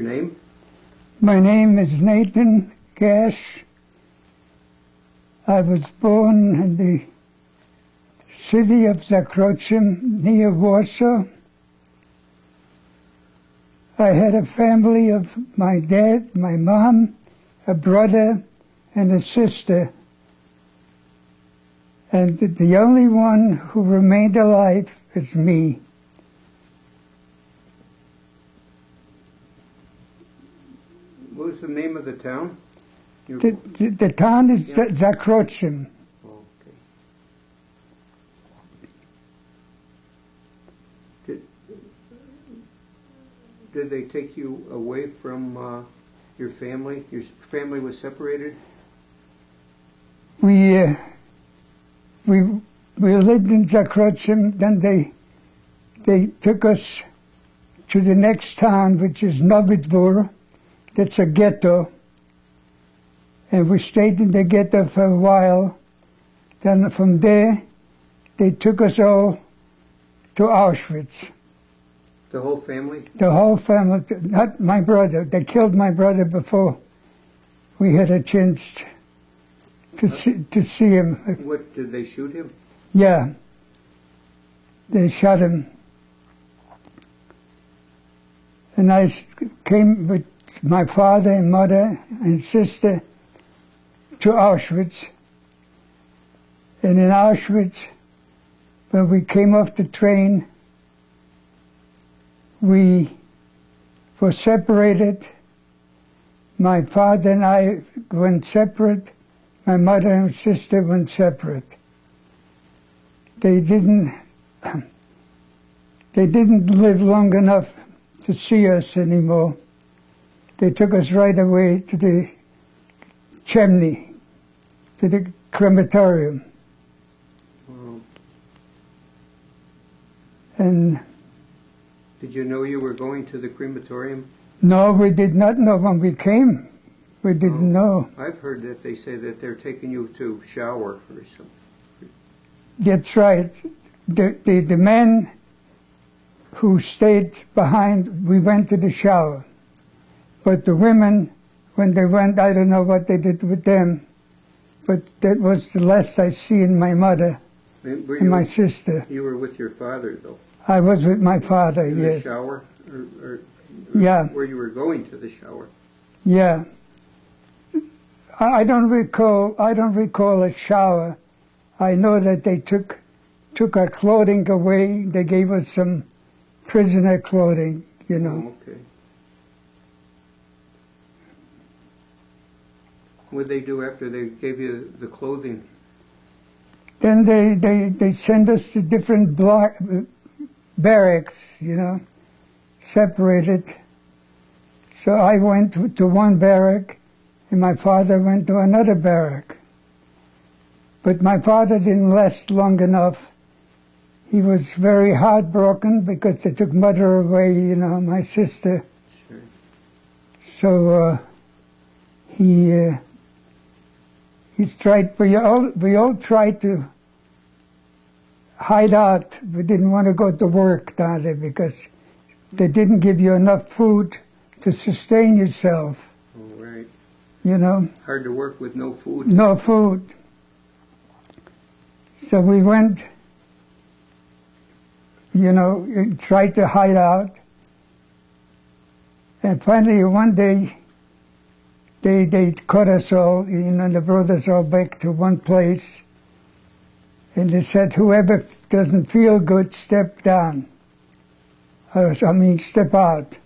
name? My name is Nathan Gasch. I was born in the city of Zakroczym near Warsaw. I had a family of my dad, my mom, a brother, and a sister. And the only one who remained alive is me. What was the name of the town? The town is Zakroczym. Okay. Did they take you away from your family? Your family was separated? We lived in Zakroczym, then they took us to the next town, which is Nowy Dwór. That's a ghetto. And we stayed in the ghetto for a while. Then from there, they took us all to Auschwitz. The whole family? The whole family, not my brother. They killed my brother before we had a chance to see him. What, did they shoot him? Yeah. They shot him. And I came with my father and mother and sister to Auschwitz. And in Auschwitz, when we came off the train, we were separated. My father and I went separate. My mother and sister went separate. They didn't live long enough to see us anymore. They took us right away to the chimney, to the crematorium. Wow. And did you know you were going to the crematorium? no, we did not know when we came. We didn't know. I've heard that they say that they're taking you to shower or something. That's right. The men who stayed behind, we went to the shower. But the women, when they went, I don't know what they did with them, but that was the last I seen my mother and my sister. You were with your father, though? I was with my father, in yes. the shower? Or yeah. Where you were going to the shower? Yeah. I don't recall a shower. I know that they took our clothing away. They gave us some prisoner clothing, you know. Oh, okay. What did they do after they gave you the clothing? Then they sent us to different barracks, you know, separated. So I went to one barrack, and my father went to another barrack. But my father didn't last long enough. He was very heartbroken because they took mother away, you know, my sister. Sure. So he tried. We all tried to hide out. We didn't want to go to work down there because they didn't give you enough food to sustain yourself. Oh, right. You know. Hard to work with no food. No food. So we went, you know, and tried to hide out. And finally, one day, they caught us all, you know, they brought us all back to one place. And they said, whoever doesn't feel good, step down. Step out.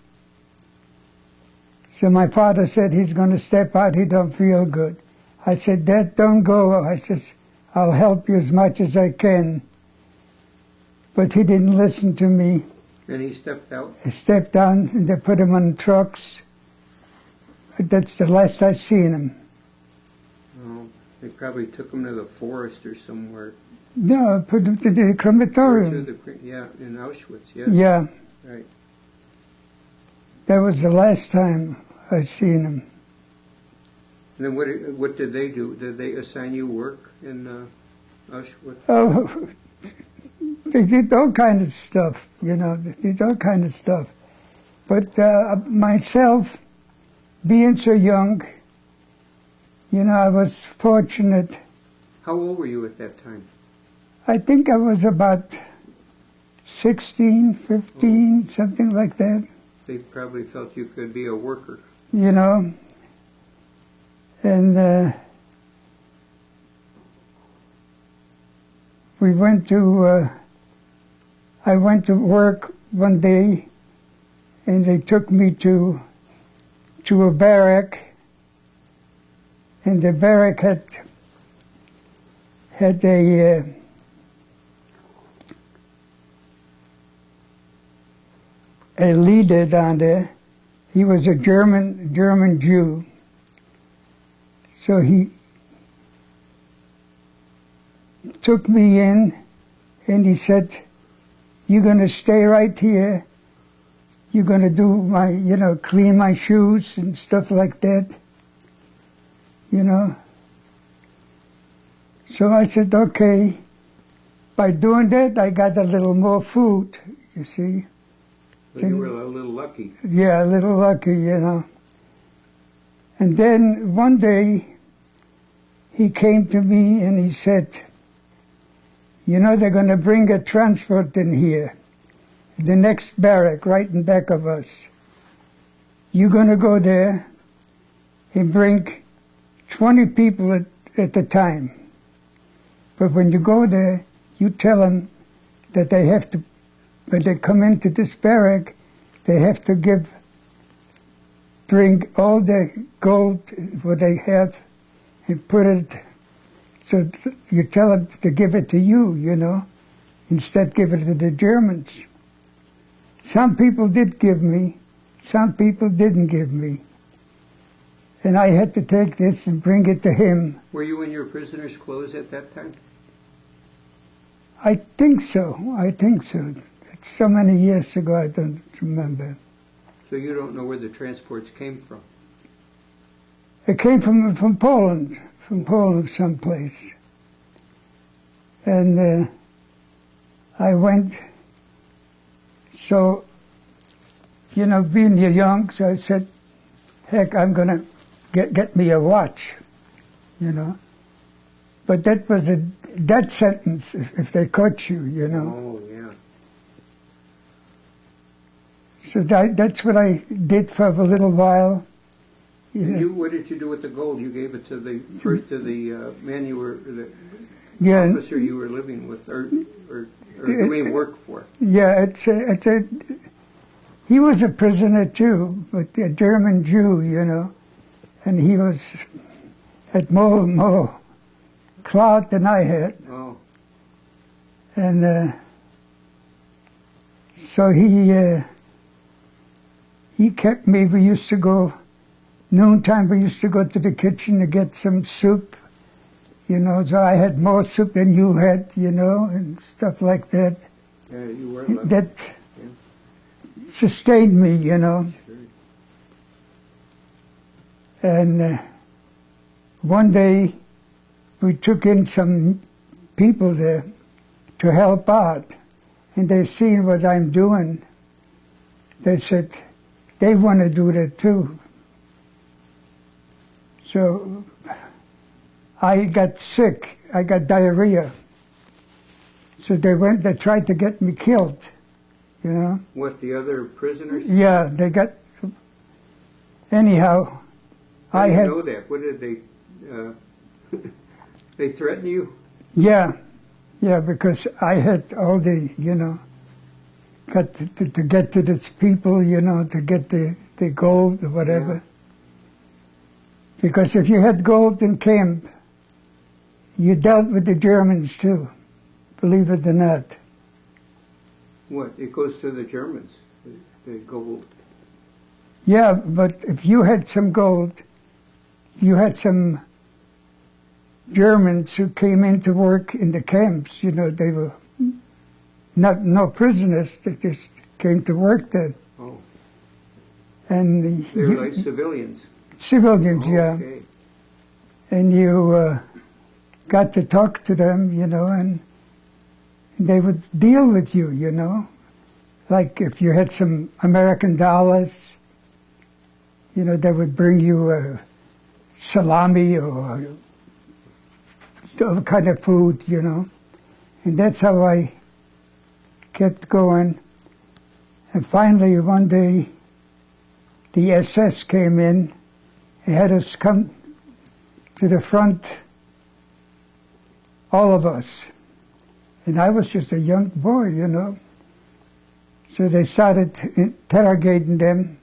So my father said he's going to step out, he don't feel good. I said, Dad, don't go. I said, I'll help you as much as I can. But he didn't listen to me. And he stepped out? He stepped down, and they put him on trucks. That's the last I seen him. Oh, they probably took him to the forest or somewhere. No, put him to the crematorium. Yeah, in Auschwitz, yeah. Yeah. Right. That was the last time I seen him. And then what did they do? Did they assign you work in Auschwitz? Oh, they did all kind of stuff, you know. They did all kind of stuff. But myself, being so young, I was fortunate. How old were you at that time? I think I was about 16, 15, something like that. They probably felt you could be a worker. And I went to work one day, and they took me to a barrack, and the barrack had a leader down there. He was a German Jew. So he took me in, and he said, "You're going to stay right here. You're going to do clean my shoes and stuff like that, So I said, okay. By doing that, I got a little more food, you see. Well, you were a little lucky. Yeah, a little lucky, And then one day, he came to me and he said, they're going to bring a transport in here, the next barrack right in back of us. You're going to go there and bring 20 people at a time. But when you go there, you tell them that they have to, when they come into this barrack, they have to bring all the gold what they have and put it, so you tell them to give it to you, instead give it to the Germans. Some people did give me, some people didn't give me. And I had to take this and bring it to him. Were you in your prisoner's clothes at that time? I think so. It's so many years ago, I don't remember. So you don't know where the transports came from? It came from Poland, someplace. And I went, so, being young, so I said, heck, I'm going to get me a watch, But that was a death sentence if they caught you, Oh, yeah. So that's what I did for a little while. What did you do with the gold? You gave it to the man you were, the Yeah, officer you were living with, or doing work for. Yeah, he was a prisoner too, but a German Jew, and he had more clout than I had. Oh. And so he kept me. We used to go, noontime we used to go to the kitchen to get some soup, so I had more soup than you had, and stuff like that. Yeah, you were lucky. That sustained me, Sure. And one day we took in some people there to help out, and they seen what I'm doing. They said they want to do that too. So I got sick. I got diarrhea. So they tried to get me killed, What, the other prisoners? Yeah, they got, anyhow, I didn't know that. What did they, they threaten you? Yeah, because I had all the, got to get to these people, to get the gold or whatever. Yeah. Because if you had gold in camp, you dealt with the Germans too, believe it or not. What? It goes to the Germans, the gold. Yeah, but if you had some gold, you had some Germans who came in to work in the camps, they were no prisoners, they just came to work there. Oh. And They were like civilians. Civilians, Oh, yeah. okay. And you got to talk to them, and they would deal with you, like if you had some American dollars, you know, they would bring you a salami or other kind of food, you know. And that's how I kept going. And finally, one day, the SS came in and had us come to the front, all of us. And I was just a young boy, you know. So they started interrogating them.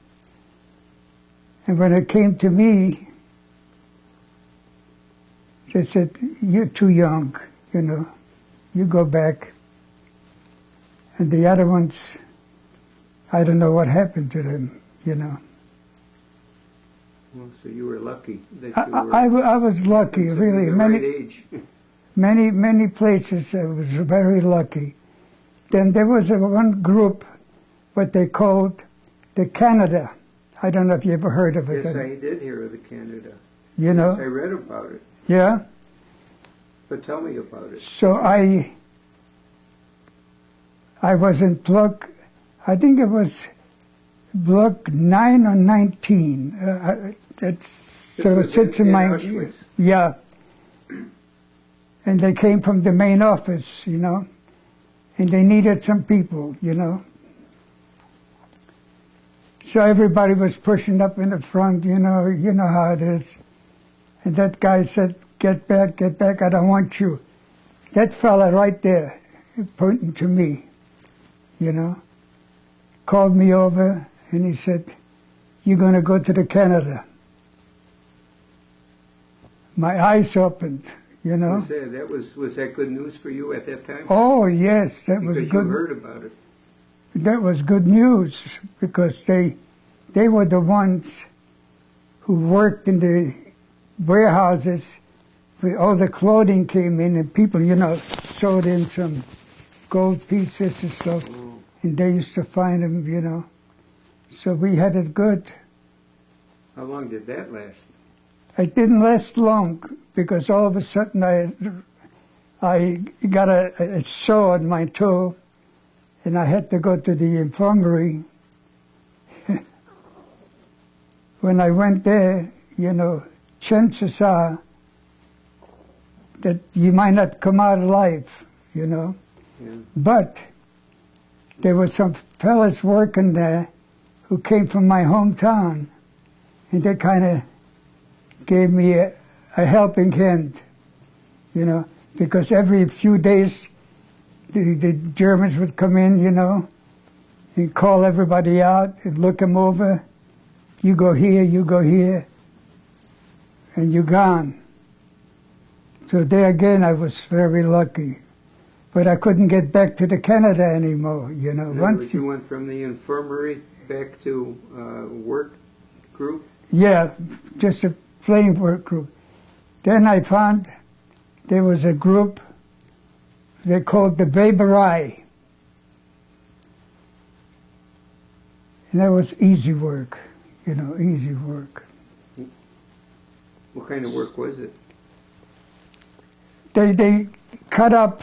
And when it came to me, they said, "You're too young, you know. You go back." And the other ones, I don't know what happened to them, you know. Well, so you were lucky that you were. I was lucky, really. The right age. Many places I was very lucky. Then there was one group, what they called the Canada. I don't know if you ever heard of it. Yes, I did hear of the Canada. You know? Yes, I read about it. Yeah? But tell me about it. So I was in block, I think it was block 9 or 19. That's sort of sits in my... Auschwitz. Yeah. And they came from the main office, you know, and they needed some people, you know. So everybody was pushing up in the front, you know how it is. And that guy said, get back, I don't want you. That fella right there, pointing to me, you know, called me over and he said, "You're going to go to the Canada." My eyes opened, you know. Was that good news for you at that time? Oh, yes, that was good. Because you heard about it. That was good news because they were the ones who worked in the warehouses where all the clothing came in and people, you know, sewed in some gold pieces and stuff. Oh. And they used to find them, you know. So we had it good. How long did that last? It didn't last long because all of a sudden I got a sore on my toe and I had to go to the infirmary. When I went there, you know, chances are that you might not come out alive, you know. Yeah. But there were some fellas working there who came from my hometown, and they kind of gave me a helping hand, you know, because every few days the Germans would come in, you know, and call everybody out and look them over. You go here, and you're gone. So there again, I was very lucky. But I couldn't get back to the Canada anymore, you know. Once you went from the infirmary back to work group? Yeah, just a plain work group. Then I found there was a group they called the Weberei. And that was easy work, you know, easy work. What kind of work was it? They cut up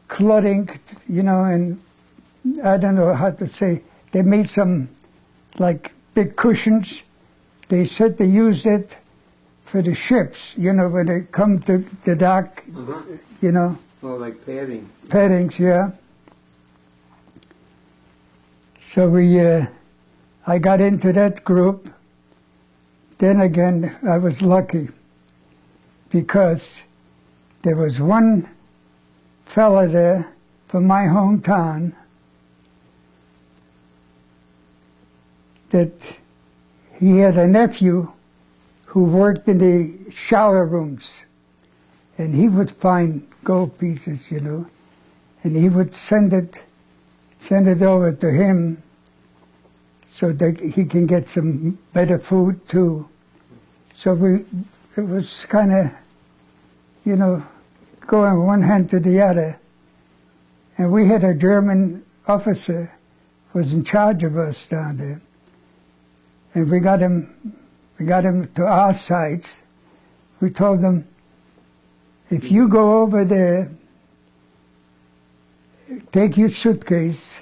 clothing, you know, and I don't know how to say, they made some like big cushions. They said they used it for the ships, you know, when they come to the dock, you know. Oh, like padding. Paddings, yeah. So I got into that group. Then again, I was lucky because there was one fella there from my hometown that he had a nephew who worked in the shower rooms, and he would find gold pieces, you know, and he would send it over to him so that he can get some better food too. So it was kind of, you know, going one hand to the other. And we had a German officer who was in charge of us down there. And we got him to our side. We told him, if you go over there, take your suitcase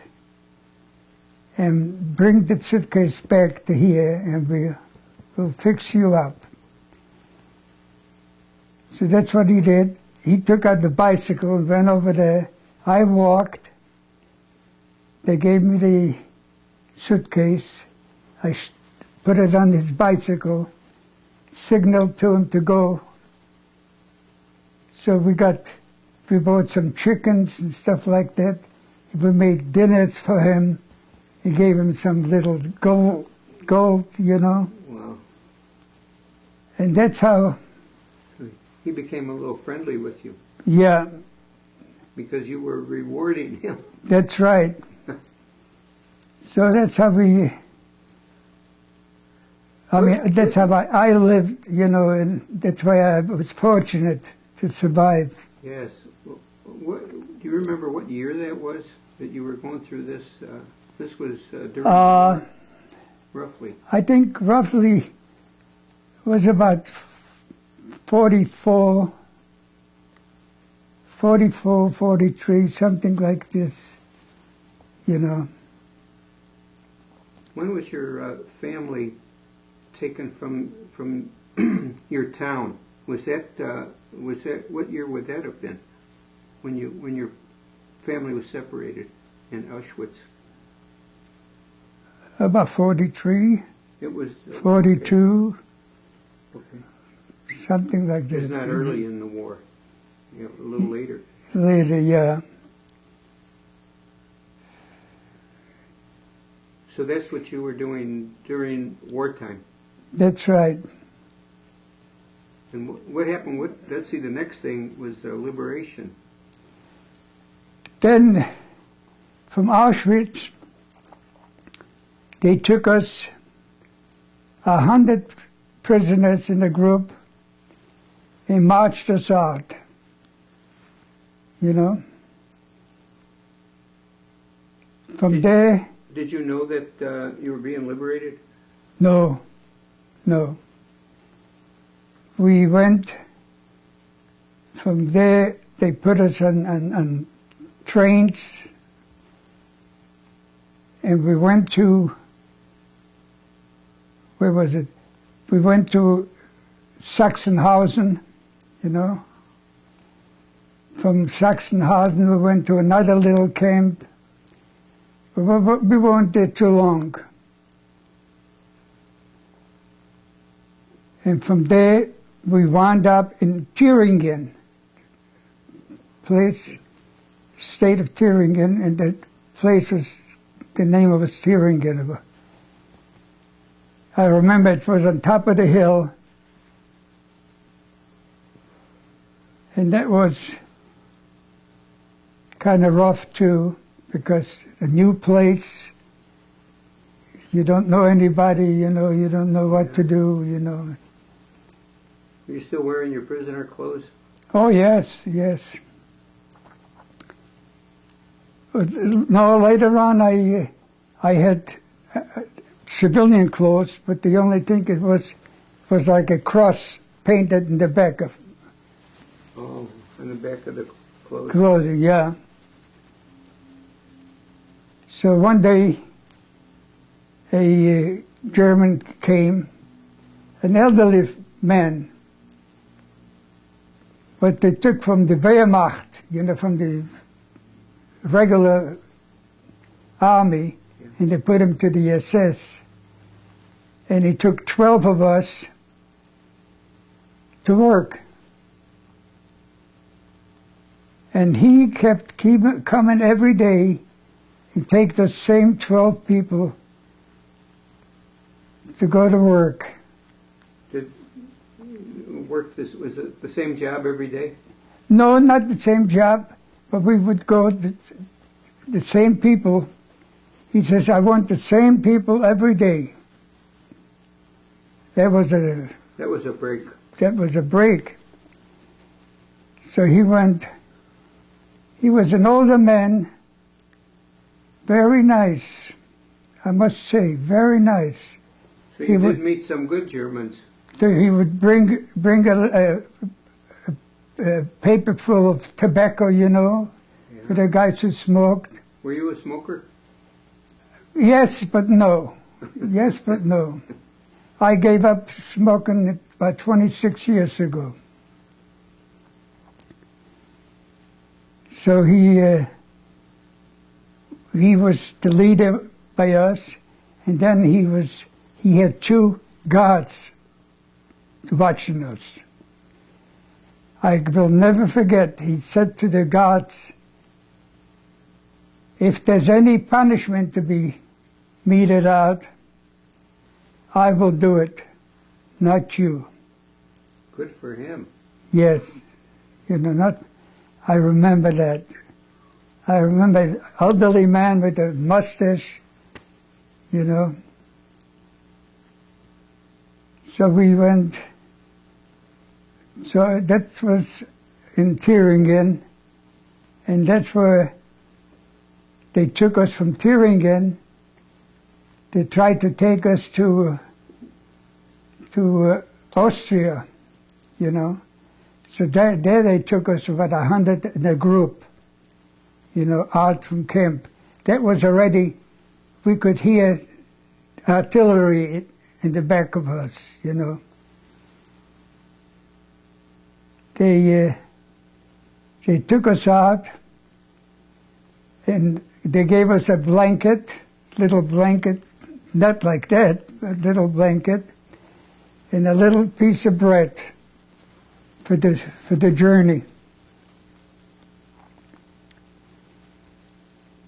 and bring the suitcase back to here, and we'll fix you up. So that's what he did. He took out the bicycle and went over there. I walked. They gave me the suitcase. I put it on his bicycle, signaled to him to go. So we bought some chickens and stuff like that. We made dinners for him. He gave him some little gold, you know. Wow. And that's how... He became a little friendly with you. Yeah. Because you were rewarding him. That's right. So that's how that's how I lived, you know, and that's why I was fortunate to survive. Yes. Do you remember what year that was that you were going through this? This was during roughly. I think roughly was about 44, 43, something like this, you know. When was your family taken from your town? Was that what year would that have been? When your family was separated in Auschwitz? About 43. It was 42. Okay. Something like that. It's not early in the war. You know, a little later. Later, yeah. So that's what you were doing during wartime. That's right. And what happened? Let's see. The next thing was the liberation. Then, from Auschwitz, they took us 100 prisoners in a group and marched us out. You know. From there. Did you know that you were being liberated? No. We went from there. They put us on trains, and we went to, where was it? We went to Sachsenhausen, you know. From Sachsenhausen, we went to another little camp. We weren't there too long. And from there, we wound up in Thüringen, state of Thüringen, and that place was, the name of it was Thüringen. I remember it was on top of the hill, and that was kind of rough too, because a new place, you don't know anybody, you know, you don't know what to do, you know. Are you still wearing your prisoner clothes? Oh, yes. No, later on I had civilian clothes, but the only thing it was like a cross painted in the back of. Oh, in the back of the clothes. Clothing, yeah. So one day, a German came, an elderly man, but they took from the Wehrmacht, you know, from the regular army, and they put him to the SS. And he took 12 of us to work. And he kept coming every day and take the same 12 people to go to work. Was it the same job every day? No, not the same job, but we would go, the same people. He says, I want the same people every day. That was a break. That was a break. So he went. He was an older man, very nice, I must say, very nice. So you did meet some good Germans. He would bring a paper full of tobacco, you know, for the guys who smoked. Were you a smoker? Yes, but no. Yes, but no. I gave up smoking about 26 years ago. So he was the leader by us, and then he had two guards watching us. I will never forget, he said to the guards, if there's any punishment to be meted out, I will do it, not you. Good for him. Yes. I remember that. I remember an elderly man with a mustache, So we went, so that was in Thüringen, and that's where they took us from Thüringen. They tried to take us to Austria, So there they took us about 100 in a group, out from camp. That was already, we could hear artillery in the back of us, They took us out, and they gave us a blanket, little blanket, not like that, a little blanket, and a little piece of bread for the journey.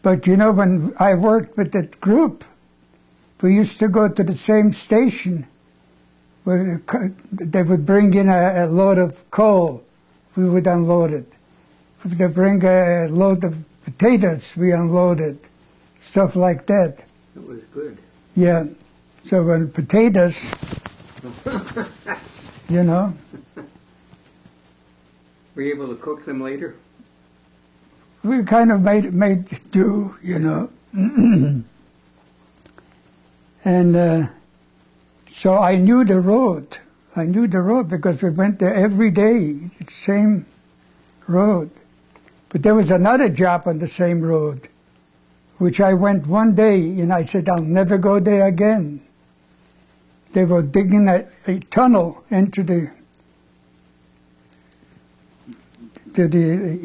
But when I worked with that group, we used to go to the same station where they would bring in a load of coal. We would unload it. If they bring a load of potatoes, we unloaded. Stuff like that. It was good. Yeah. So when potatoes, Were you able to cook them later? we kind of made do, And so I knew the road. I knew the road because we went there every day, the same road. But there was another job on the same road, which I went one day, and I said, I'll never go there again. They were digging a tunnel into the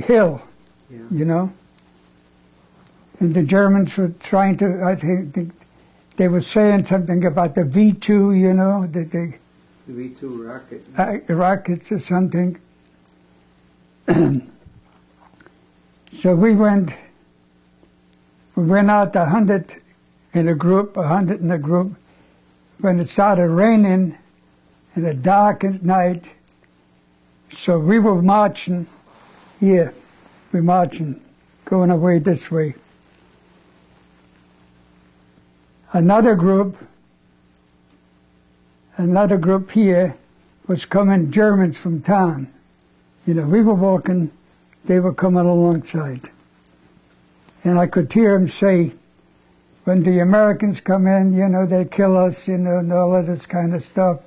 hill, And the Germans were trying to, I think, they were saying something about the V2, that they... The V2 rocket. Rockets or something. So we went out 100 in a group, when it started raining in the dark at night. So we were marching here, going away this way. Another group here was coming, Germans from town. We were walking, they were coming alongside. And I could hear them say, when the Americans come in, they kill us, and all of this kind of stuff.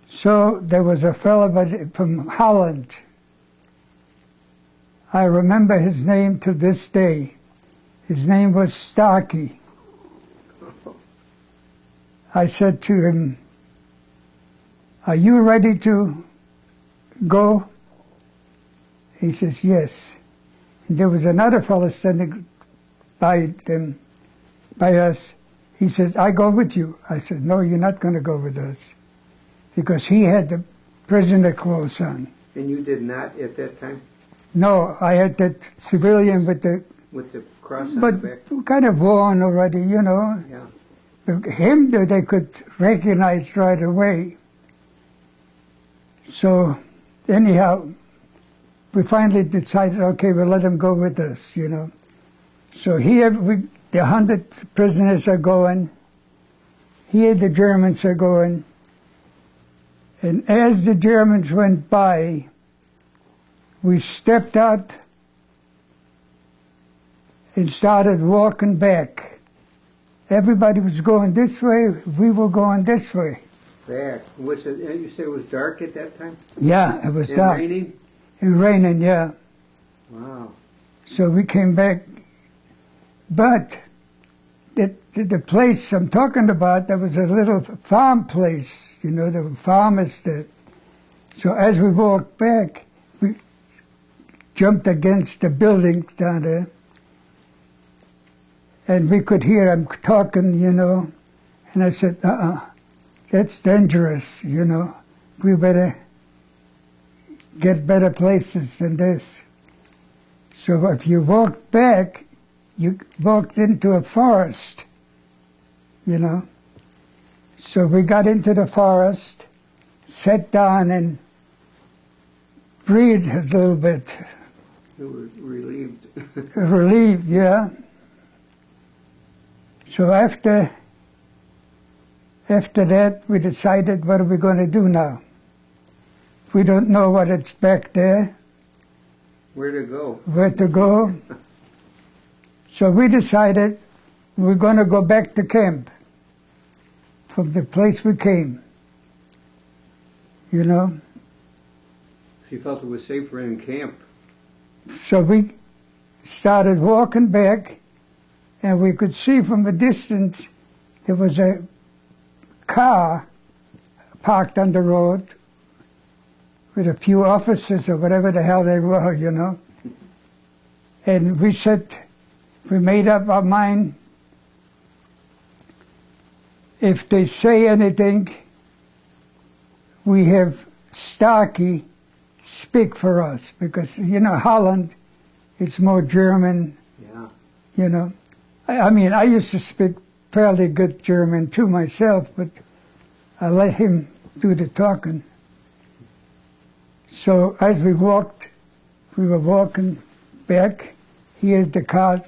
So there was a fellow from Holland. I remember his name to this day. His name was Starkey. I said to him, are you ready to go? He says, yes. And there was another fellow standing by us. He says, I go with you. I said, no, you're not going to go with us. Because he had the prisoner clothes on. And you did not at that time? No, I had that civilian with the cross on the back? But kind of worn already, Yeah. Him, they could recognize right away. So, anyhow, we finally decided, okay, we'll let him go with us, So here, the 100 prisoners are going. Here, the Germans are going. And as the Germans went by, we stepped out and started walking back. Everybody was going this way, we were going this way. Back. Was it, you said it was dark at that time? Yeah, it was dark. And raining? And raining, yeah. Wow. So we came back, but the place I'm talking about, there was a little farm place, you know, there were farmers there. So as we walked back, we jumped against the buildings down there, and we could hear them talking, you know, and I said, that's dangerous, you know, we better get better places than this. So if you walked back, you walked into a forest, you know. So we got into the forest, sat down and breathed a little bit. You were relieved. Relieved, yeah. So after that, we decided, what are we going to do now? We don't know what it's back there. Where to go? Where to go. So we decided we're going to go back to camp from the place we came, you know. So you felt it was safer in camp. So we started walking back, and we could see from a distance there was a car parked on the road with a few officers or whatever the hell they were, you know. And we said, we made up our mind, if they say anything, we have Starkey speak for us, because, you know, Holland, it's more German, Yeah. you know. I mean, I used to speak fairly good German too myself, but I let him do the talking. So as we were walking back, here's the car.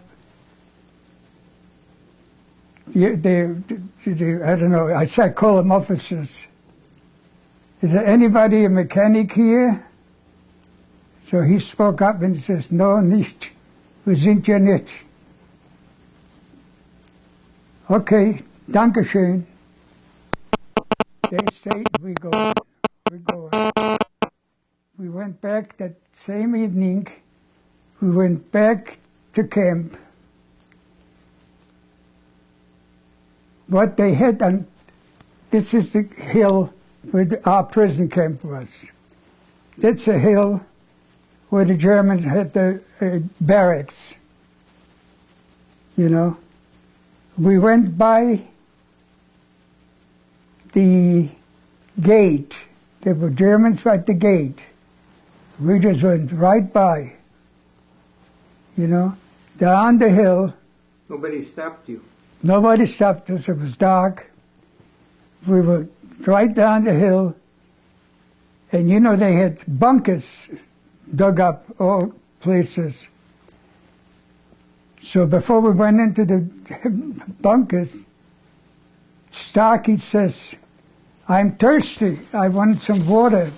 I don't know, I call them officers. Is there anybody, a mechanic here? So he spoke up and says, no, nicht. Wir sind ja nicht. Okay, danke schön. They say we go. We go. We went back that same evening. We went back to camp. What they had on, this is the hill where our prison camp was. That's a hill where the Germans had the barracks, you know. We went by the gate. There were Germans at the gate. We just went right by, you know, down the hill. Nobody stopped you. Nobody stopped us. It was dark. We were right down the hill. And, you know, they had bunkers dug up all places. So before we went into the bunkers, Starkey says, I'm thirsty. I want some water.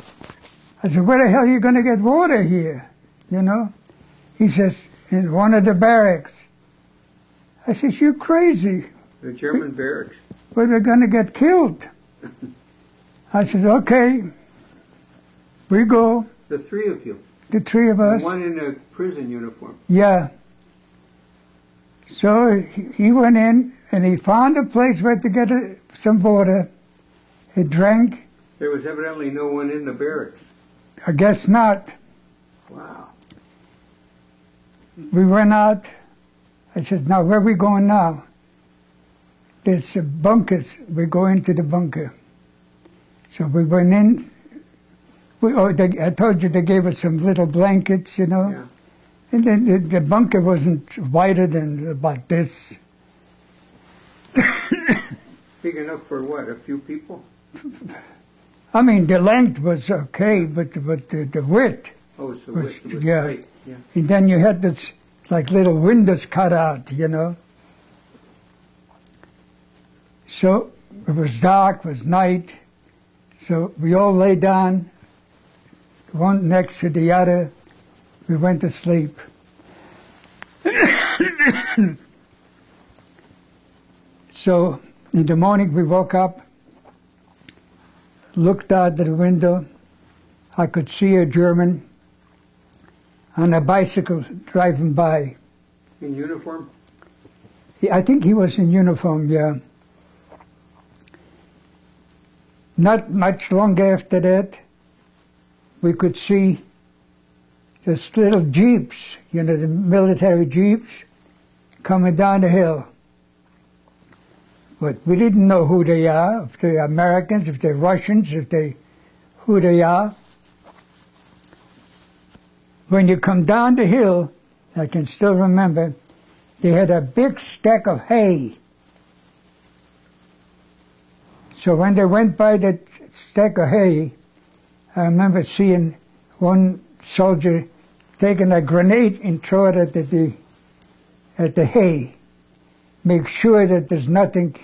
I said, where the hell are you going to get water here? You know? He says, in one of the barracks. I said, you crazy. The German barracks. We're going to get killed. I said, okay. We go. The three of you. The three of us. One in a prison uniform. Yeah. So he went in and he found a place where to get some water. He drank. There was evidently no one in the barracks. I guess not. Wow. We went out. I said, now where are we going now? There's bunkers. We go into the bunker. So we went in. I told you they gave us some little blankets, you know. Yeah. And then the bunker wasn't wider than about this. Big enough for what, a few people? I mean, the length was okay, but the width Oh, so was, it was yeah. tight. Yeah. And then you had this, like little windows cut out, you know. So it was dark, it was night. So we all lay down, one next to the other. We went to sleep. So in the morning we woke up, looked out the window. I could see a German. on a bicycle driving by. In uniform? I think he was in uniform, yeah. Not much long after that, we could see this little jeeps, you know, the military jeeps, coming down the hill. But we didn't know who they are, if they're Americans, if they're Russians, who they are. When you come down the hill, I can still remember, they had a big stack of hay. So when they went by that stack of hay, I remember seeing one soldier taking a grenade and throw it at the hay. Make sure that there's nothing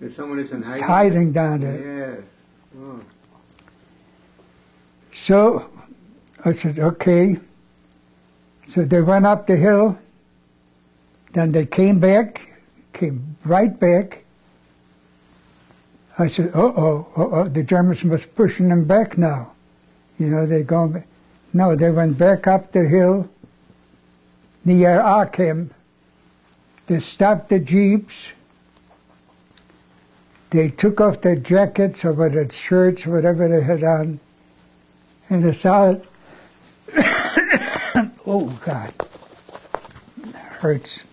That someone isn't hiding down there. Yes. Oh. So I said, okay. So they went up the hill, then they came right back. I said, uh-oh, the Germans must pushing them back now. You know, they're going back. No, they went back up the hill near our camp. They stopped the jeeps. They took off their jackets or their shirts, whatever they had on, and they started, oh God, it hurts.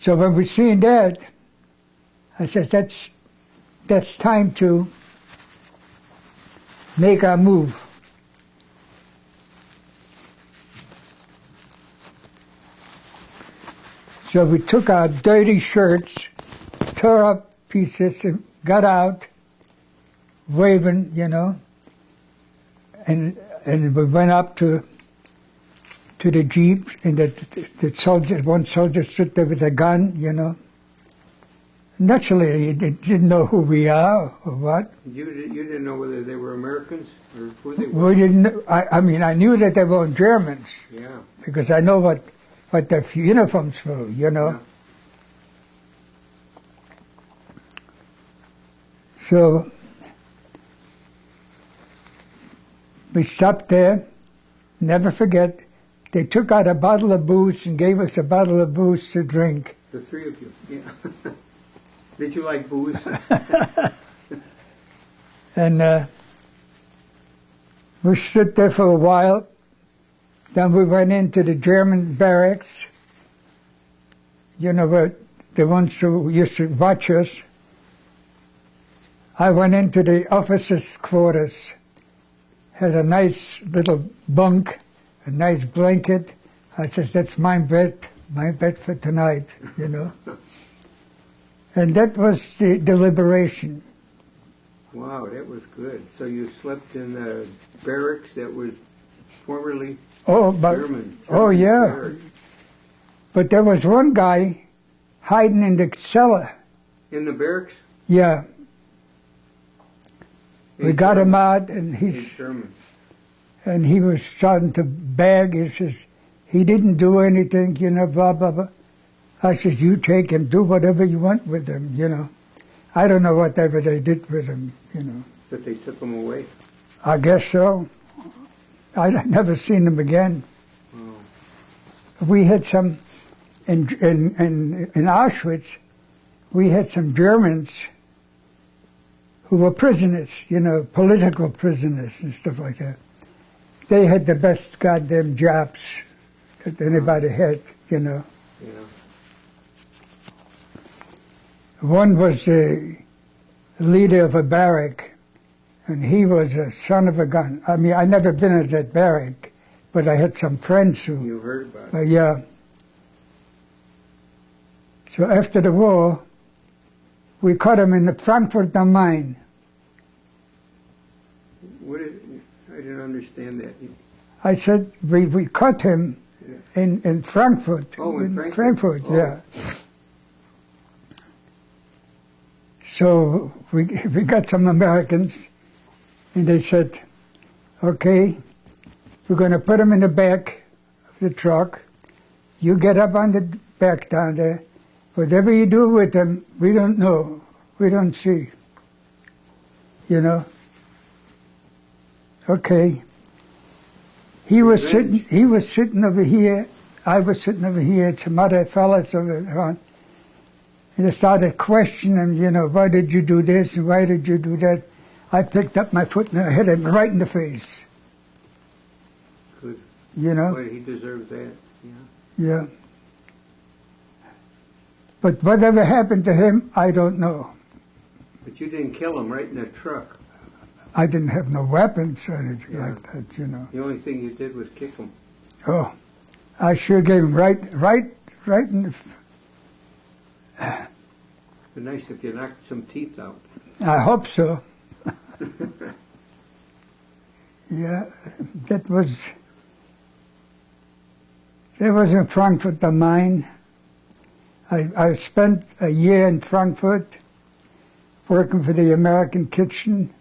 So when we seen that, I said, that's time to make our move. So we took our dirty shirts, tore up pieces, and got out, waving, you know, and we went up to the jeep, and the soldier, one soldier stood there with a gun, you know. Naturally, he didn't know who we are or what. You didn't know whether they were Americans or who they were? We didn't. I mean, I knew that they were Germans. Yeah. Because I know what their uniforms were, you know. Yeah. So we stopped there. Never forget. They took out a bottle of booze and gave us a bottle of booze to drink. The three of you, yeah. Did you like booze? And we stood there for a while. Then we went into the German barracks. You know, the ones who used to watch us. I went into the officers' quarters. Had a nice little bunk, a nice blanket. I said, that's my bed for tonight, you know. And that was the liberation. Wow, that was good. So you slept in the barracks that was formerly German. Oh, yeah. Barracks. But there was one guy hiding in the cellar. In the barracks? Yeah. We got him out, and and he was starting to beg. He says, he didn't do anything, you know, blah, blah, blah. I said, you take him, do whatever you want with him, you know. I don't know whatever they did with him, you know. But they took him away? I guess so. I never seen him again. Oh. We had some, in Auschwitz, we had some Germans who were prisoners, you know, political prisoners and stuff like that. They had the best goddamn jobs that anybody had, you know. Yeah. One was the leader of a barrack, and he was a son of a gun. I mean, I never been at that barrack, but I had some friends who... You heard about it? Yeah. So after the war, we caught him in the Frankfurt am Main. I didn't understand that. I said, we caught him in Frankfurt. Oh, in Frankfurt? Frankfurt, oh. Yeah. So we got some Americans, and they said, okay, we're going to put him in the back of the truck. You get up on the back down there. Whatever you do with him, we don't know. We don't see. You know? Okay. He was sitting over here. I was sitting over here. Some other fellas over there. And they started questioning, you know, why did you do this and why did you do that? I picked up my foot and I hit him right in the face. Good. You know? Boy, he deserves that. Yeah. Yeah. But whatever happened to him, I don't know. But you didn't kill him right in the truck. I didn't have no weapons or anything like that, you know. The only thing you did was kick him. Oh, I sure gave him right in the... It'd be nice if you knocked some teeth out. I hope so. Yeah, that was in Frankfurt am Main. I spent a year in Frankfurt working for the American kitchen.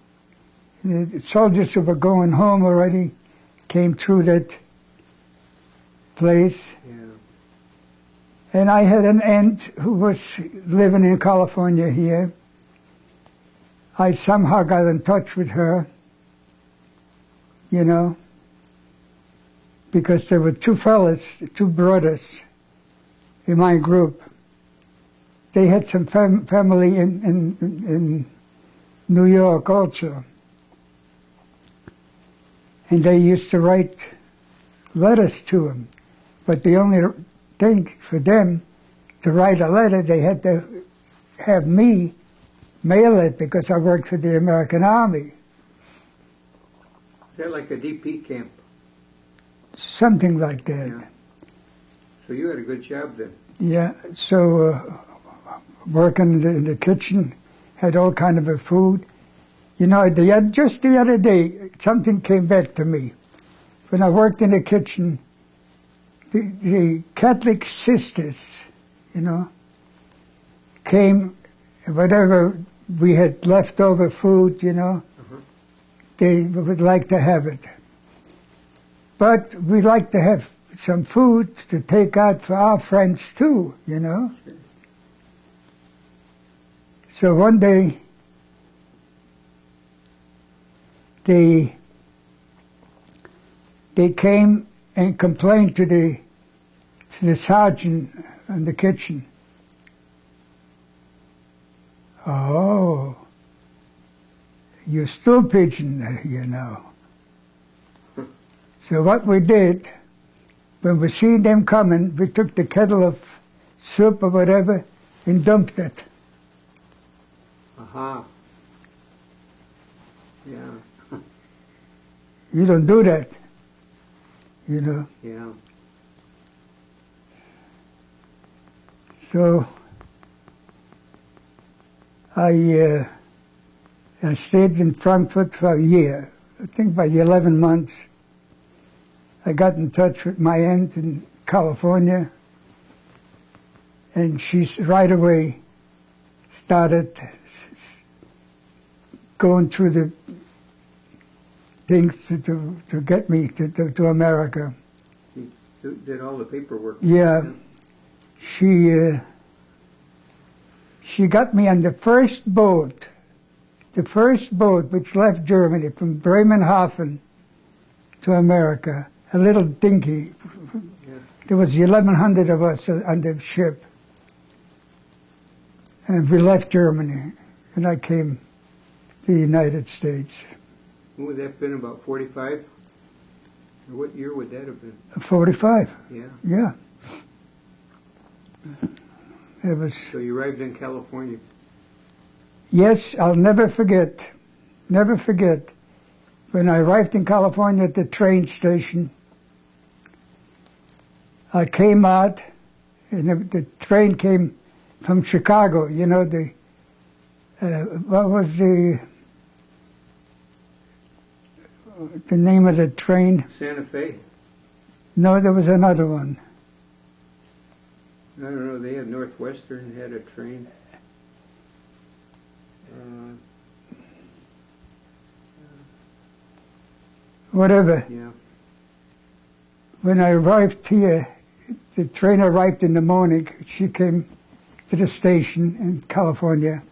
The soldiers who were going home already came through that place. Yeah. And I had an aunt who was living in California here. I somehow got in touch with her, you know, because there were two brothers in my group. They had some family in New York also. And they used to write letters to him. But the only thing for them to write a letter, they had to have me mail it because I worked for the American Army. Is that like a DP camp? Something like that. Yeah. So you had a good job then. Yeah, so working in the kitchen, had all kind of a food. You know, just the other day, something came back to me. When I worked in the kitchen, the Catholic sisters, you know, came, whatever we had leftover food, you know, they would like to have it. But we like to have some food to take out for our friends too, you know. So one day, they came and complained to the sergeant in the kitchen. Oh, you stool pigeon, you know. So what we did, when we seen them coming, we took the kettle of soup or whatever and dumped it. Aha. Yeah. You don't do that, you know. Yeah. So I stayed in Frankfurt for a year. I think by 11 months. I got in touch with my aunt in California, and she right away started going through the things to get me to America. He did all the paperwork. Yeah. She got me on the first boat which left Germany from Bremerhaven to America, a little dinky. Yeah. There was 1,100 of us on the ship. And we left Germany, and I came to the United States. When would that have been, about 45? Or what year would that have been? 45. Yeah. Yeah. It was. So you arrived in California. Yes, I'll never forget. Never forget. When I arrived in California at the train station, I came out, and the train came from Chicago. You know, what was the name of the train? Santa Fe? No, there was another one. I don't know, they had Northwestern had a train. Whatever. Yeah. When I arrived here, the train arrived in the morning. She came to the station in California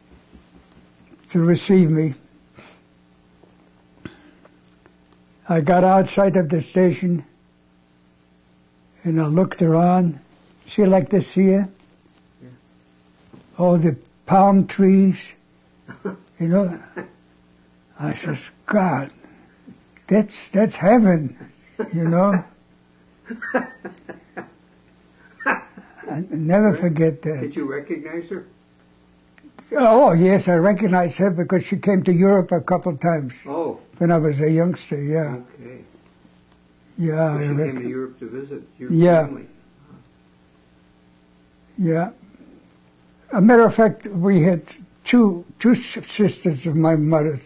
to receive me. I got outside of the station and I looked around. See like this here? Yeah. All the palm trees, you know. I says, God, that's heaven, you know. I never forget that. Did you recognize her? Oh, yes, I recognize her because she came to Europe a couple of times Oh, when I was a youngster, yeah. okay. Yeah, So she I came to Europe to visit your Yeah. family. Yeah. A matter of fact, we had two sisters of my mother's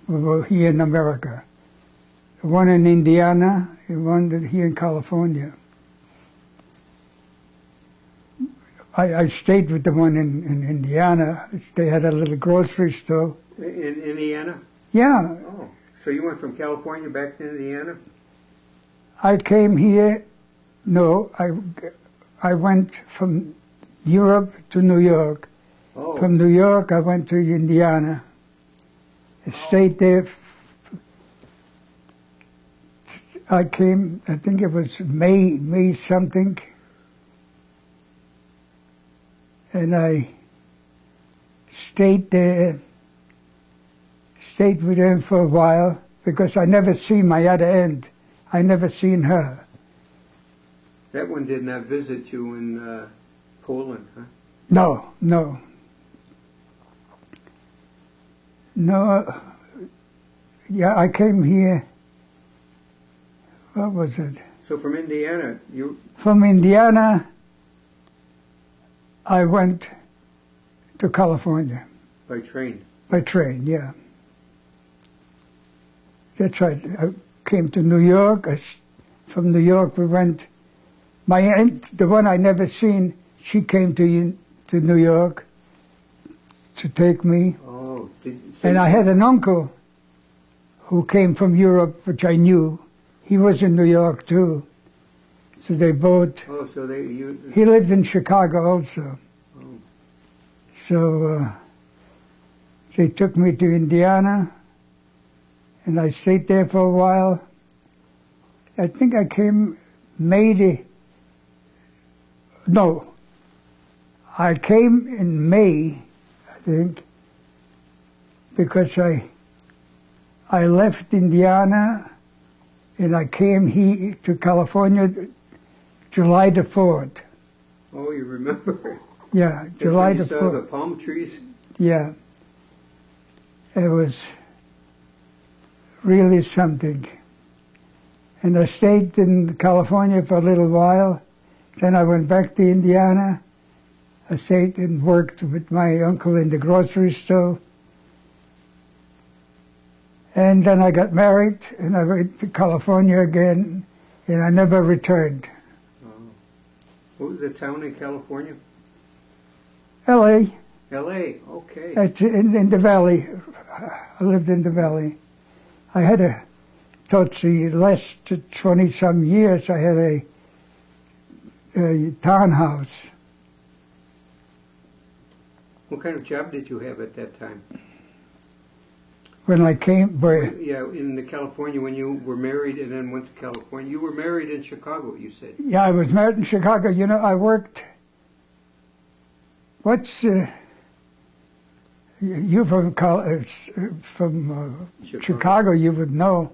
who were here in America. One in Indiana and one here in California. I stayed with the one in Indiana. They had a little grocery store. In Indiana? Yeah, Oh, so you went from California back to Indiana? I came here. No, I went from Europe to New York. Oh, From New York, I went to Indiana. I stayed there. I came, I think it was May something. And I stayed there, stayed with them for a while because I never seen my other end. I never seen her. that one did not visit you in Poland, huh? No, no. No, yeah, I came here, what was it? So from Indiana, you... From Indiana, I went to California by train. by train, yeah. That's right. I came to New York. From New York, we went. My aunt, the one I never seen, she came to New York to take me. Oh, And I had an uncle who came from Europe, which I knew. He was in New York too. So they both. Oh, so He lived in Chicago also. Oh. So they took me to Indiana, and I stayed there for a while. I think I came I came in May, I think, because I left Indiana and I came here to California July the 4th. Oh, you remember? Yeah, That's July when the you saw 4th. the palm trees? Yeah. It was really something. And I stayed in California for a little while. Then I went back to Indiana. I stayed and worked with my uncle in the grocery store. And then I got married, and I went to California again, and I never returned. Oh. What was the town in California? L.A. L.A., okay. It's in the valley. I lived in the valley. I had towards the last 20-some years, I had a townhouse. What kind of job did you have at that time? When I came, Yeah, in the California, when you were married and then went to California. You were married in Chicago, you said. yeah, I was married in Chicago. You know, I worked. What's you from Chicago? You would know.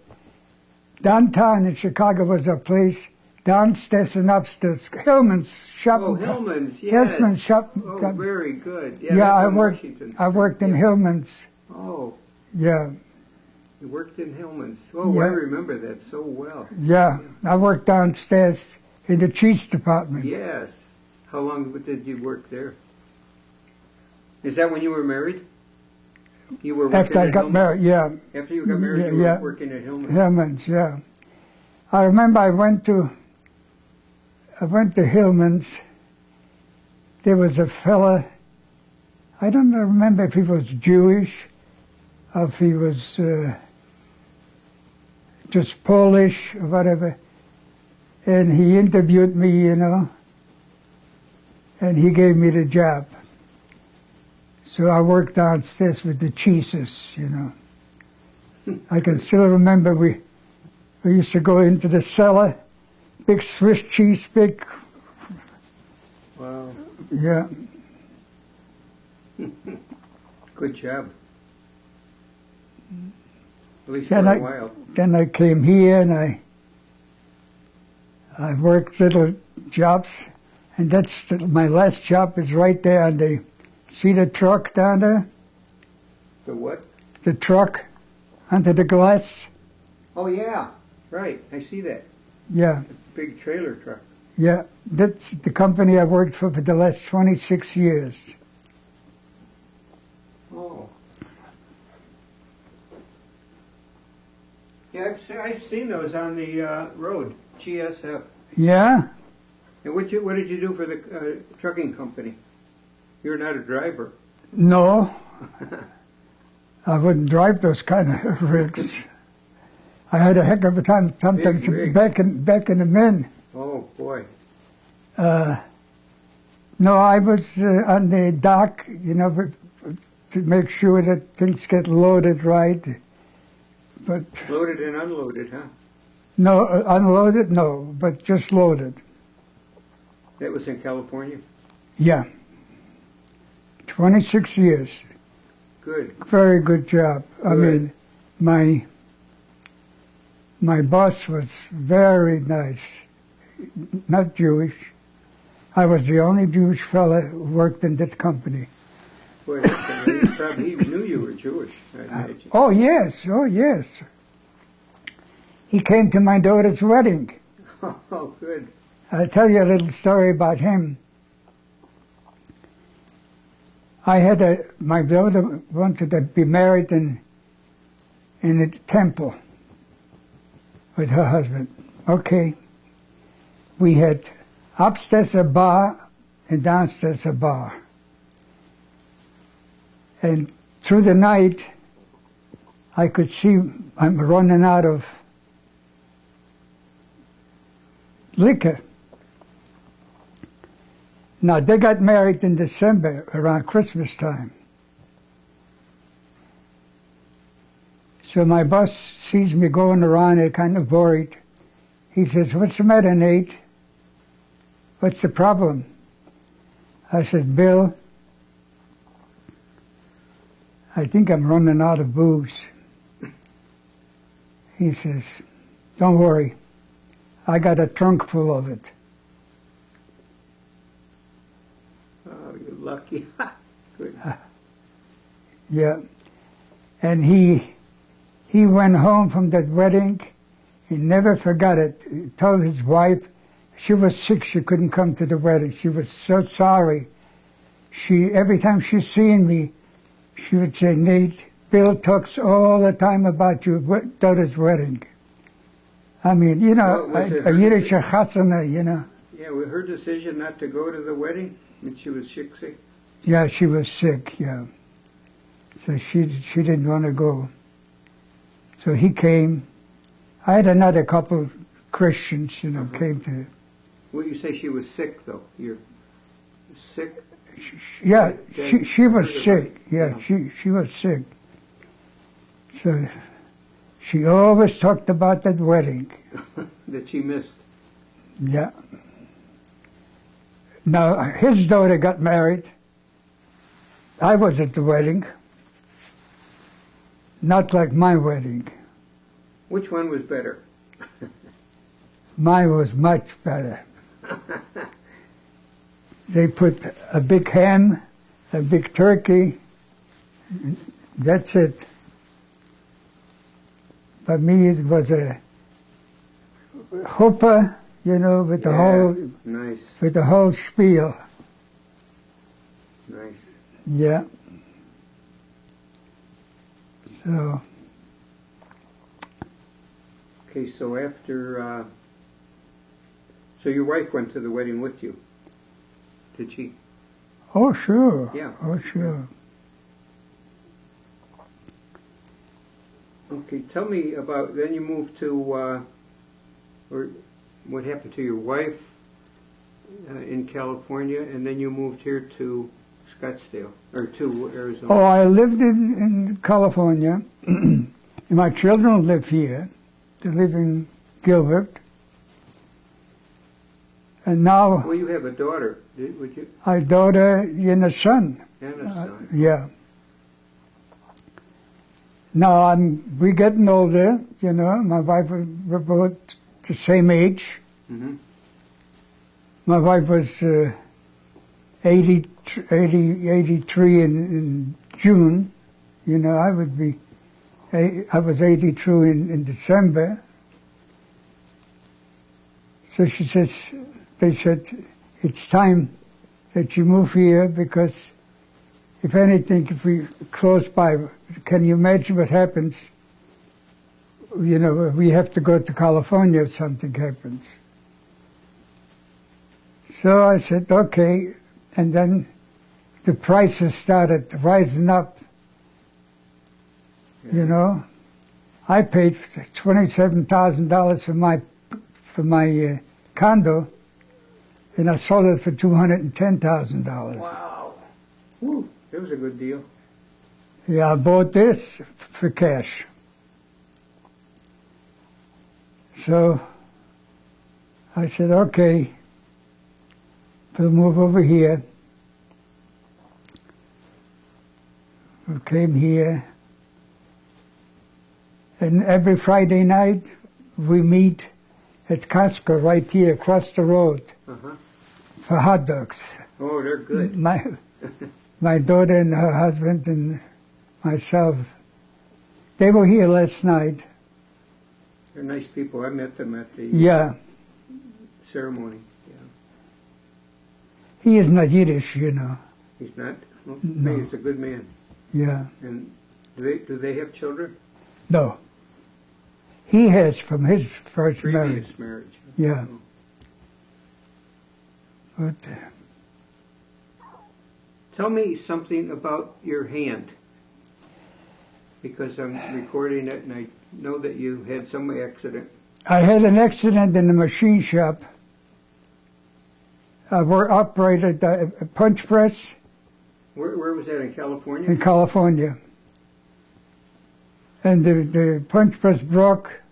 Downtown in Chicago was a place. Downstairs and upstairs, Hillman's shop. Oh, Hillman's, yes. Hillman's shop. Oh, very good. Yeah, Yeah, that's I on worked. Washington I worked Street. in Yeah. Hillman's. Oh, Yeah, you worked in Hillman's. Oh, Yeah. I remember that so well. yeah. I worked downstairs in the cheese department. Yes. How long did you work there? Is that when you were married? You were working After I at got Hillman's? married, yeah. After you got married, Yeah, you were yeah. working at Hillman's? Hillman's, yeah. I remember I went to Hillman's. There was a fella, I don't remember if he was Jewish or if he was just Polish or whatever. And he interviewed me, you know, and he gave me the job. So I worked downstairs with the cheeses, you know. I can still remember we We used to go into the cellar, big Swiss cheese, big, Wow. yeah. Good job. At least Then for a while. Then I came here and I worked little jobs, and that's my last job is right there. And they see the truck down there, The what? the truck under the glass. Oh, yeah. Right. I see that. Yeah, Big trailer truck. yeah. That's the company I worked for the last 26 years. Oh. Yeah, I've seen those on the road, GSF. Yeah. And what did you do for the trucking company? You're not a driver. No, I wouldn't drive those kind of rigs. I had a heck of a time sometimes Big rig. back in the men. Oh, boy. No, I was on the dock, you know, to make sure that things get loaded right. But Loaded and unloaded, huh? no, unloaded, no, but just loaded. That was in California? Yeah. 26 years. Good. Very good job. I Good. mean, my boss was very nice. Not Jewish. I was the only Jewish fella who worked in that company. Boy, he probably knew you were Jewish, I imagine. Oh, yes. Oh, yes. He came to my daughter's wedding. Oh, good. I'll tell you a little story about him. My daughter wanted to be married in a temple with her husband. Okay. We had upstairs a bar and downstairs a bar. And through the night, I could see I'm running out of liquor. Now, they got married in December, around Christmas time. So my boss sees me going around and kind of worried. He says, "What's the matter, Nate? What's the problem?" I said, "Bill, I think I'm running out of booze." He says, "Don't worry. I got a trunk full of it." Oh, you're lucky. Good. Yeah. And he went home from that wedding. He never forgot it. He told his wife, she was sick, she couldn't come to the wedding. She was so sorry. Every time she seen me, she would say, "Nate, Bill talks all the time about your daughter's wedding." I mean, you know, Well, was it a her Yiddish chasana, you know. Yeah, with her decision not to go to the wedding when she was sick? Yeah, she was sick, yeah. So she didn't want to go. So he came. I had another couple Christians, you know, came to. Well, you say she was sick, though. You're sick? Yeah, That- she was that- sick. Yeah, she was sick. So she always talked about that wedding. That she missed. Yeah. Now, his daughter got married. I was at the wedding. Not like my wedding. Which one was better? Mine was much better. They put a big ham, a big turkey. That's it. But me, it was a chuppah, you know, with the Nice, whole spiel. nice. Yeah. So, Okay, so after, so your wife went to the wedding with you, did she? oh sure. Yeah. Oh sure. Okay, tell me about, then you moved to, or what happened to your wife in California, and then you moved here to Scottsdale, or to Arizona. Oh, I lived in California. And my children live here. They live in Gilbert. And now Well, you have a daughter, would you? I daughter and a son. And a son. Yeah. Now we're getting older, you know. My wife, we're both the same age. Mm-hmm. My wife was 83 in June. You know, I was 82 in December. So they said, it's time that you move here because if anything, if we close by, can you imagine what happens? You know, we have to go to California if something happens. So I said, okay. And then the prices started rising up. Yeah. You know, I paid $27,000 for my condo, and I sold it for $210,000. Wow. Woo, that was a good deal. Yeah, I bought this for cash. So I said, okay, we'll move over here. We came here, and every Friday night we meet at Costco right here across the road for hot dogs. Oh, they're good. My daughter and her husband and myself, they were here last night. They're nice people. I met them at the ceremony. Yeah. He is not Yiddish, you know. He's not? Well, No. He's a good man. Yeah. And do they have children? No. He has from his first marriage. Previous marriage. Yeah. Oh. But Tell me something about your hand, because I'm recording it and I know that you had some accident. I had an accident in the machine shop. I operated a punch press Where was that, in California? in California. And the punch press broke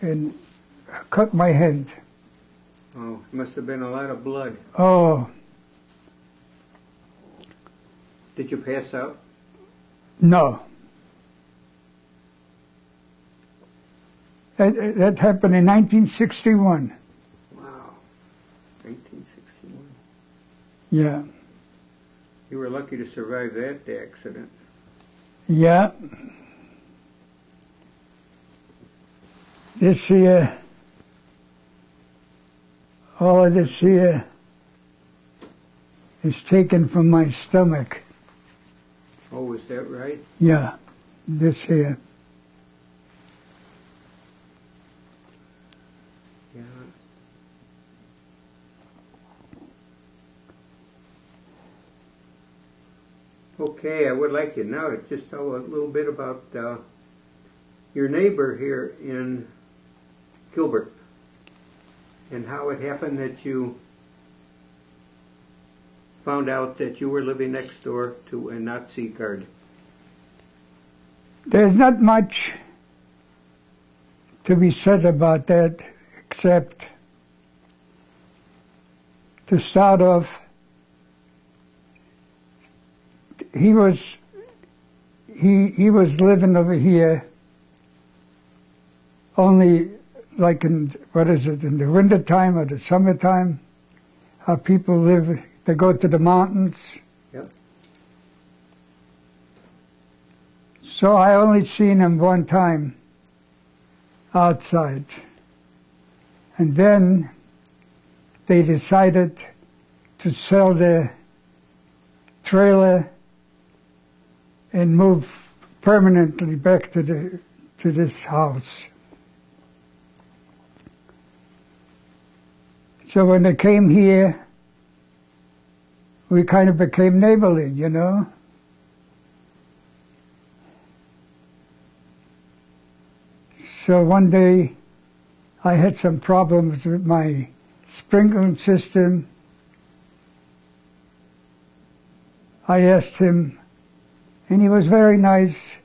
and cut my hand. Oh, must have been a lot of blood. Oh, Did you pass out? no. That happened in 1961. Wow. 1961. Yeah. You were lucky to survive that accident. Yeah. This here, all of this here is taken from my stomach. Oh, is that right? Yeah, this here. Yeah. Okay, I would like you now to just tell a little bit about your neighbor here in Gilbert and how it happened that you found out that you were living next door to a Nazi guard. There's not much to be said about that, except to start off, he was living over here only like in, in the winter time or the summertime, how people live, they go to the mountains. Yep. So I only seen him one time outside. And then they decided to sell their trailer and move permanently back to this house. So when they came here, we kind of became neighborly, you know. So one day I had some problems with my sprinkling system. I asked him, and he was very nice.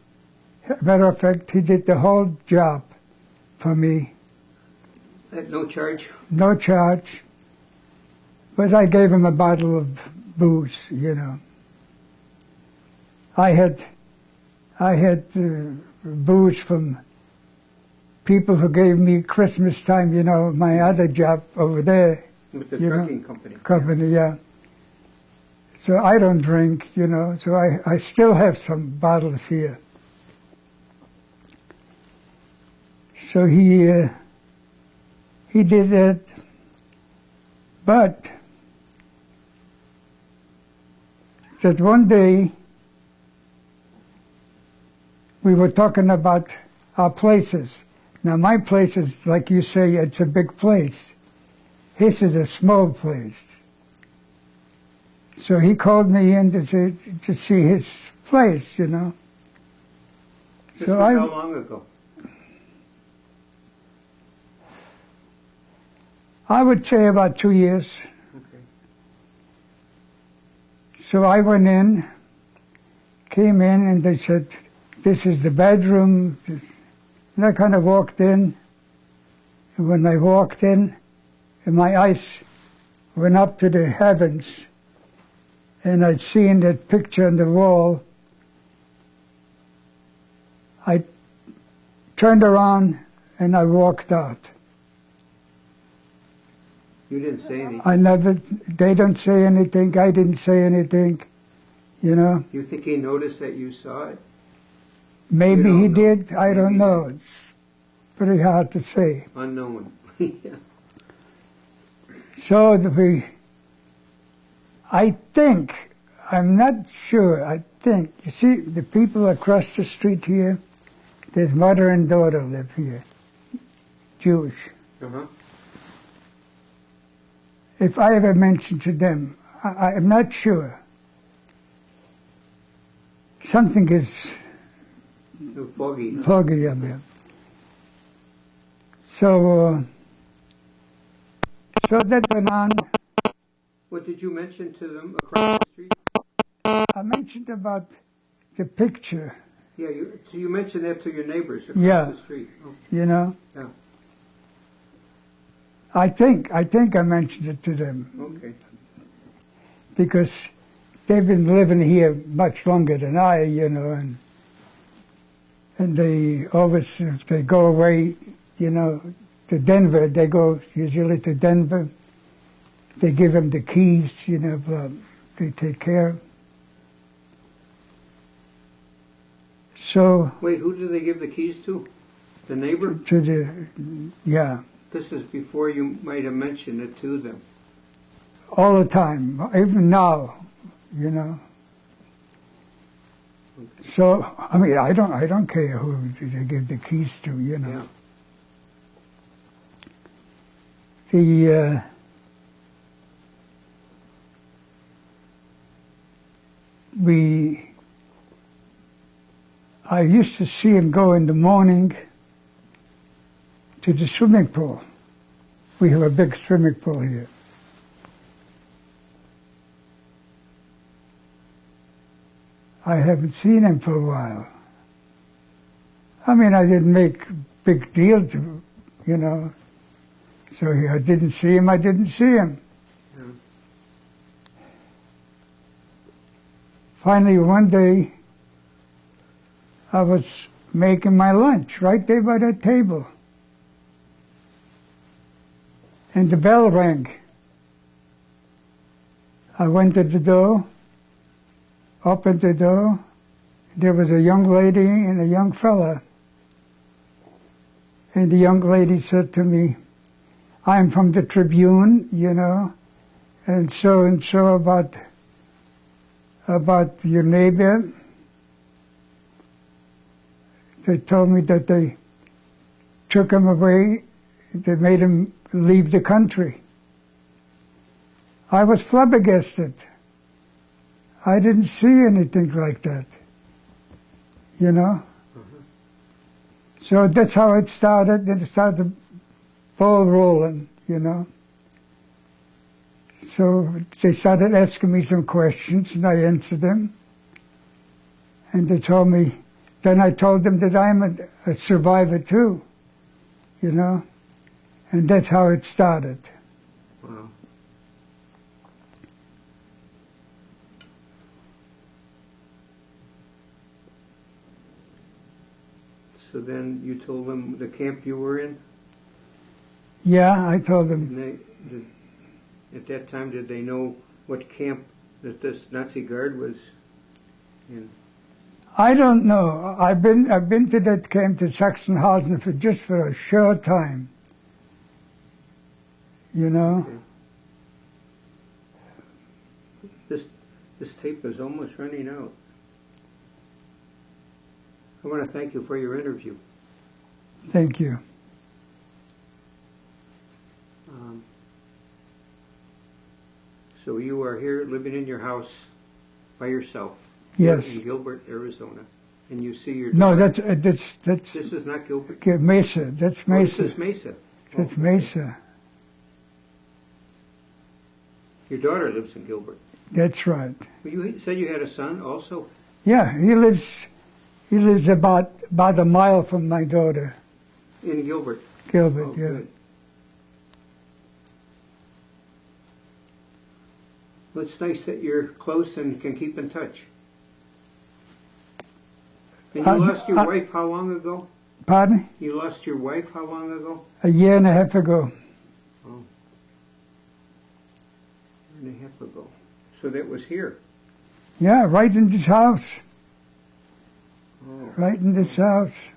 Matter of fact, he did the whole job for me. At no charge? No charge. But I gave him a bottle of booze, you know. I had booze from people who gave me Christmas time, you know, my other job over there. With the trucking company. Company, yeah. So I don't drink, you know, so I still have some bottles here. So he did that, but that one day we were talking about our places. Now my place is, like you say, it's a big place. His is a small place. So he called me in to see his place, you know. This was how long ago? I would say about 2 years. Okay. So I came in, and they said, "This is the bedroom." And I kind of walked in. And when I walked in, and my eyes went up to the heavens, and I'd seen that picture on the wall, I turned around and I walked out. You didn't say anything? They don't say anything, I didn't say anything, you know. You think he noticed that you saw it? Maybe he did, I Maybe don't know. It's pretty hard to say. Unknown. Yeah. So I think, I'm not sure, I think, you see the people across the street here, there's mother and daughter live here, Jewish. Uh-huh. If I ever mentioned to them, I'm not sure. Something is foggy up here. So that went on. What did you mention to them across the street? I mentioned about the picture. Yeah, so you mentioned that to your neighbors across the street. Oh. You know? Yeah. I think I mentioned it to them. Okay. Because they've been living here much longer than I, you know, and they always, if they go away, you know, to Denver, they go usually to Denver. They give them the keys, you know, they take care. So. Wait, who do they give the keys to? The neighbor? Yeah. This is before you might have mentioned it to them. All the time, even now, you know. Okay. So, I mean, I don't care who they give the keys to, you know. Yeah. I used to see him go in the morning to the swimming pool. We have a big swimming pool here. I haven't seen him for a while. I mean, I didn't make big deal to, you know. So I didn't see him, I didn't see him. Yeah. Finally, one day, I was making my lunch right there by that table. And the bell rang. I went to the door, opened the door. There was a young lady and a young fella. And the young lady said to me, "I'm from the Tribune, you know, and so about your neighbor. They told me that they took him away, they made him leave the country." I was flabbergasted. I didn't see anything like that, you know. Mm-hmm. So that's how it started. It started the ball rolling, you know. So they started asking me some questions, and I answered them. And they told me, then I told them that I'm a survivor too, you know. And that's how it started. Wow. So then you told them the camp you were in? Yeah, I told them. And at that time, did they know what camp that this Nazi guard was in? I don't know. I've been to that camp to Sachsenhausen for a short time. You know. Okay. This tape is almost running out. I want to thank you for your interview. Thank you. So you are here living in your house by yourself? Yes. In Gilbert, Arizona, and you see your No, daughter. that's This is not Gilbert. Mesa. That's Mesa. Oh, this is Mesa. That's Oh, Mesa. Your daughter lives in Gilbert. That's right. Well, you said you had a son also. Yeah, he lives about a mile from my daughter, In Gilbert. Gilbert. Oh, Yeah. good. Well, it's nice that you're close and can keep in touch. And you lost your wife how long ago? Pardon? You lost your wife how long ago? A year and a half ago. Oh. A year and a half ago. So that was here. Yeah, right in this house. Oh. Right in this house.